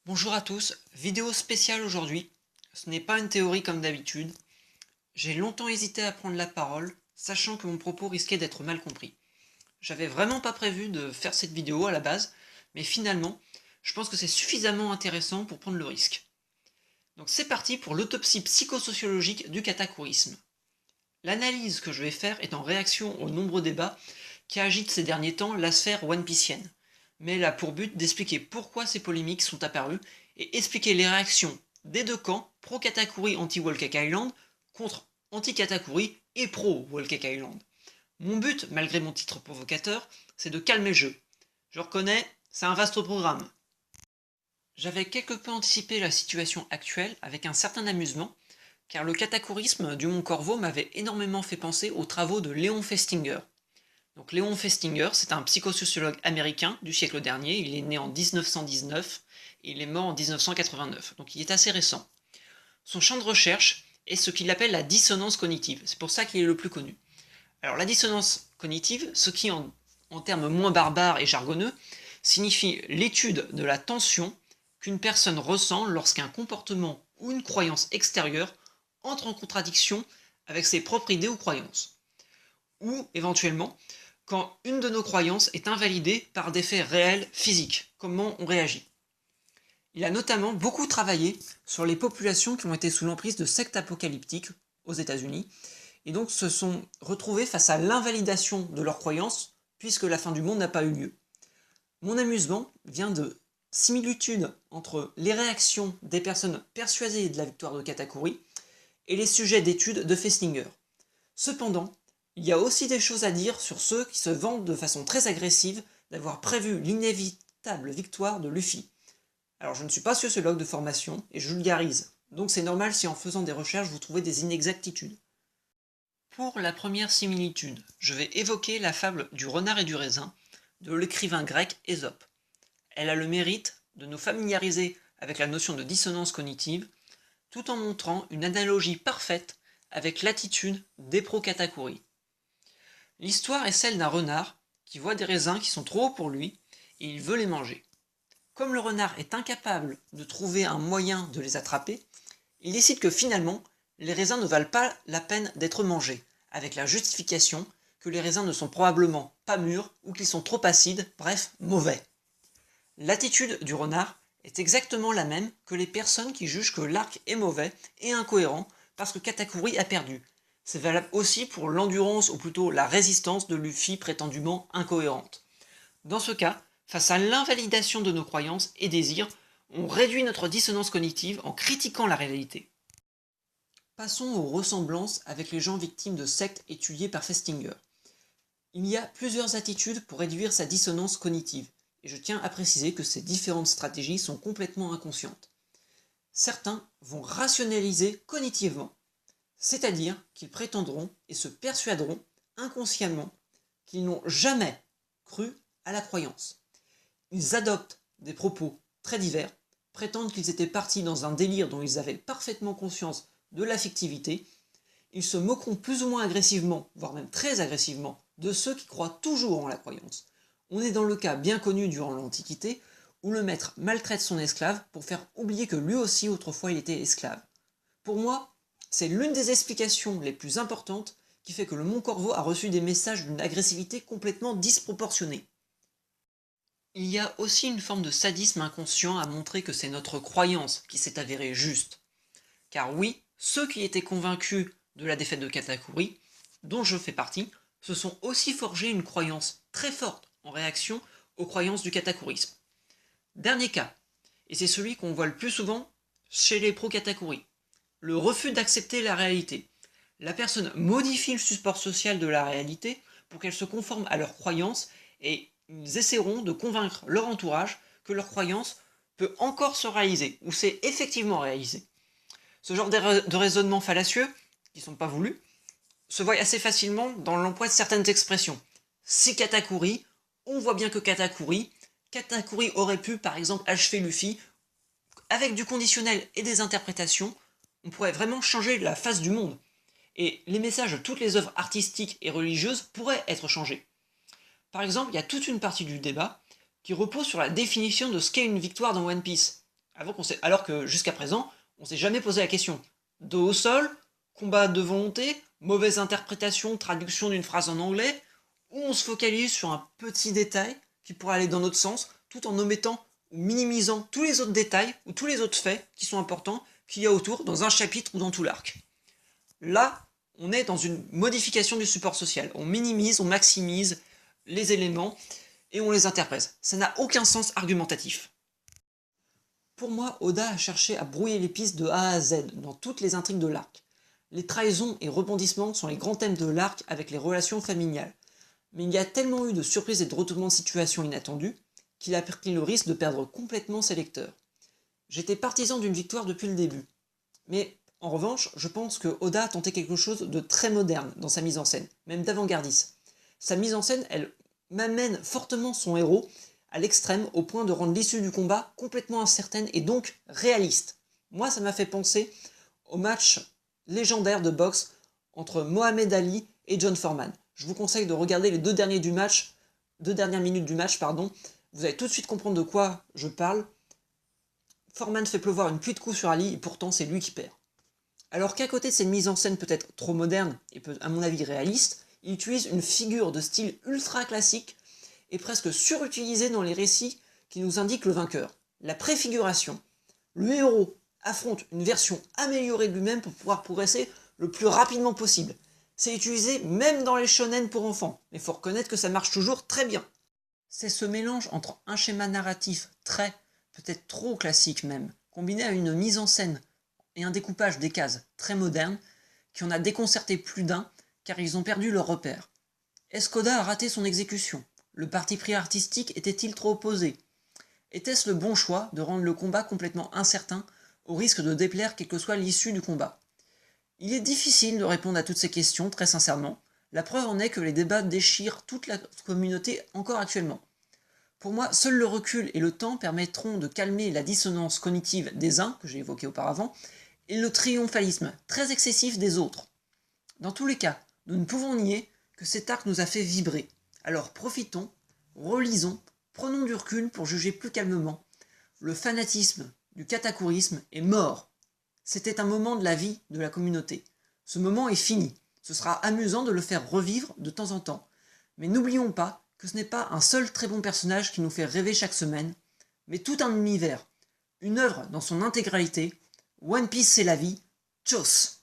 Bonjour à tous, vidéo spéciale aujourd'hui. Ce n'est pas une théorie comme d'habitude. J'ai longtemps hésité à prendre la parole, sachant que mon propos risquait d'être mal compris. J'avais vraiment pas prévu de faire cette vidéo à la base, mais finalement, je pense que c'est suffisamment intéressant pour prendre le risque. Donc c'est parti pour l'autopsie psychosociologique du katakourisme. L'analyse que je vais faire est en réaction aux nombreux débats qui agitent ces derniers temps la sphère one-piecienne, mais elle a pour but d'expliquer pourquoi ces polémiques sont apparues et expliquer les réactions des deux camps, pro-Katakuri anti-Whole Cake Island, contre anti-Katakuri et pro-Whole Cake Island. Mon but, malgré mon titre provocateur, c'est de calmer le jeu. Je reconnais, c'est un vaste programme. J'avais quelque peu anticipé la situation actuelle avec un certain amusement, car le katakourisme du Mont Corvo m'avait énormément fait penser aux travaux de Léon Festinger. Donc Léon Festinger, c'est un psychosociologue américain du siècle dernier, il est né en 1919 et il est mort en 1989, donc il est assez récent. Son champ de recherche est ce qu'il appelle la dissonance cognitive, c'est pour ça qu'il est le plus connu. Alors la dissonance cognitive, ce qui en termes moins barbares et jargonneux, signifie l'étude de la tension qu'une personne ressent lorsqu'un comportement ou une croyance extérieure entre en contradiction avec ses propres idées ou croyances. Ou, éventuellement, quand une de nos croyances est invalidée par des faits réels physiques, comment on réagit. Il a notamment beaucoup travaillé sur les populations qui ont été sous l'emprise de sectes apocalyptiques aux États-Unis, et donc se sont retrouvés face à l'invalidation de leurs croyances, puisque la fin du monde n'a pas eu lieu. Mon amusement vient de similitudes entre les réactions des personnes persuadées de la victoire de Katakuri et les sujets d'études de Festinger. Cependant, il y a aussi des choses à dire sur ceux qui se vantent de façon très agressive d'avoir prévu l'inévitable victoire de Luffy. Alors je ne suis pas sociologue de formation et je vulgarise, donc c'est normal si en faisant des recherches vous trouvez des inexactitudes. Pour la première similitude, je vais évoquer la fable du renard et du raisin de l'écrivain grec Ésope. Elle a le mérite de nous familiariser avec la notion de dissonance cognitive, tout en montrant une analogie parfaite avec l'attitude des pro-Katakuri. L'histoire est celle d'un renard qui voit des raisins qui sont trop hauts pour lui et il veut les manger. Comme le renard est incapable de trouver un moyen de les attraper, il décide que finalement, les raisins ne valent pas la peine d'être mangés, avec la justification que les raisins ne sont probablement pas mûrs ou qu'ils sont trop acides, bref, mauvais. L'attitude du renard est exactement la même que les personnes qui jugent que l'arc est mauvais et incohérent parce que Katakuri a perdu. C'est valable aussi pour l'endurance ou plutôt la résistance de Luffy prétendument incohérente. Dans ce cas, face à l'invalidation de nos croyances et désirs, on réduit notre dissonance cognitive en critiquant la réalité. Passons aux ressemblances avec les gens victimes de sectes étudiées par Festinger. Il y a plusieurs attitudes pour réduire sa dissonance cognitive, et je tiens à préciser que ces différentes stratégies sont complètement inconscientes. Certains vont rationaliser cognitivement, c'est-à-dire qu'ils prétendront et se persuaderont inconsciemment qu'ils n'ont jamais cru à la croyance. Ils adoptent des propos très divers, prétendent qu'ils étaient partis dans un délire dont ils avaient parfaitement conscience de l'affectivité, ils se moqueront plus ou moins agressivement, voire même très agressivement, de ceux qui croient toujours en la croyance. On est dans le cas bien connu durant l'Antiquité, où le maître maltraite son esclave pour faire oublier que lui aussi autrefois il était esclave. Pour moi, c'est l'une des explications les plus importantes qui fait que le Mont Corvo a reçu des messages d'une agressivité complètement disproportionnée. Il y a aussi une forme de sadisme inconscient à montrer que c'est notre croyance qui s'est avérée juste. Car oui, ceux qui étaient convaincus de la défaite de Katakuri, dont je fais partie, se sont aussi forgés une croyance très forte en réaction aux croyances du katakurisme. Dernier cas, et c'est celui qu'on voit le plus souvent chez les pro-Katakuri, le refus d'accepter la réalité. La personne modifie le support social de la réalité pour qu'elle se conforme à leurs croyances et ils essaieront de convaincre leur entourage que leur croyance peut encore se réaliser, ou s'est effectivement réalisée. Ce genre de raisonnement fallacieux, qui ne sont pas voulus, se voit assez facilement dans l'emploi de certaines expressions. Si Katakuri, on voit bien que Katakuri aurait pu par exemple achever Luffy, avec du conditionnel et des interprétations, on pourrait vraiment changer la face du monde. Et les messages de toutes les œuvres artistiques et religieuses pourraient être changés. Par exemple, il y a toute une partie du débat qui repose sur la définition de ce qu'est une victoire dans One Piece. Alors que jusqu'à présent, on s'est jamais posé la question. Dos au sol, combat de volonté, mauvaise interprétation, traduction d'une phrase en anglais, ou on se focalise sur un petit détail qui pourrait aller dans notre sens, tout en omettant ou minimisant tous les autres détails ou tous les autres faits qui sont importants qu'il y a autour dans un chapitre ou dans tout l'arc. Là, on est dans une modification du support social. On minimise, on maximise les éléments et on les interprète. Ça n'a aucun sens argumentatif. Pour moi, Oda a cherché à brouiller les pistes de A à Z dans toutes les intrigues de l'arc. Les trahisons et rebondissements sont les grands thèmes de l'arc avec les relations familiales. Mais il y a tellement eu de surprises et de retournements de situation inattendus qu'il a pris le risque de perdre complètement ses lecteurs. J'étais partisan d'une victoire depuis le début. Mais en revanche, je pense que Oda a tenté quelque chose de très moderne dans sa mise en scène, même d'avant-gardiste. Sa mise en scène, elle m'amène fortement son héros à l'extrême au point de rendre l'issue du combat complètement incertaine et donc réaliste. Moi, ça m'a fait penser au match légendaire de boxe entre Mohamed Ali et John Foreman. Je vous conseille de regarder les deux dernières minutes du match, pardon. Vous allez tout de suite comprendre de quoi je parle. Foreman fait pleuvoir une pluie de coups sur Ali et pourtant c'est lui qui perd. Alors qu'à côté de cette mise en scène peut-être trop moderne et à mon avis réaliste, il utilise une figure de style ultra classique et presque surutilisée dans les récits qui nous indiquent le vainqueur. La préfiguration. Le héros affronte une version améliorée de lui-même pour pouvoir progresser le plus rapidement possible. C'est utilisé même dans les shonen pour enfants, mais il faut reconnaître que ça marche toujours très bien. C'est ce mélange entre un schéma narratif très, peut-être trop classique même, combiné à une mise en scène et un découpage des cases très moderne, qui en a déconcerté plus d'un, car ils ont perdu leur repère. Est-ce qu'Oda a raté son exécution? Le parti pris artistique était-il trop opposé? Était-ce le bon choix de rendre le combat complètement incertain, au risque de déplaire quelle que soit l'issue du combat? Il est difficile de répondre à toutes ces questions, très sincèrement. La preuve en est que les débats déchirent toute la communauté encore actuellement. Pour moi, seul le recul et le temps permettront de calmer la dissonance cognitive des uns, que j'ai évoqué auparavant, et le triomphalisme très excessif des autres. Dans tous les cas, nous ne pouvons nier que cet arc nous a fait vibrer. Alors profitons, relisons, prenons du recul pour juger plus calmement. Le fanatisme du katakourisme est mort. C'était un moment de la vie de la communauté. Ce moment est fini. Ce sera amusant de le faire revivre de temps en temps. Mais n'oublions pas que ce n'est pas un seul très bon personnage qui nous fait rêver chaque semaine, mais tout un univers, une œuvre dans son intégralité. One Piece c'est la vie. Tchuss!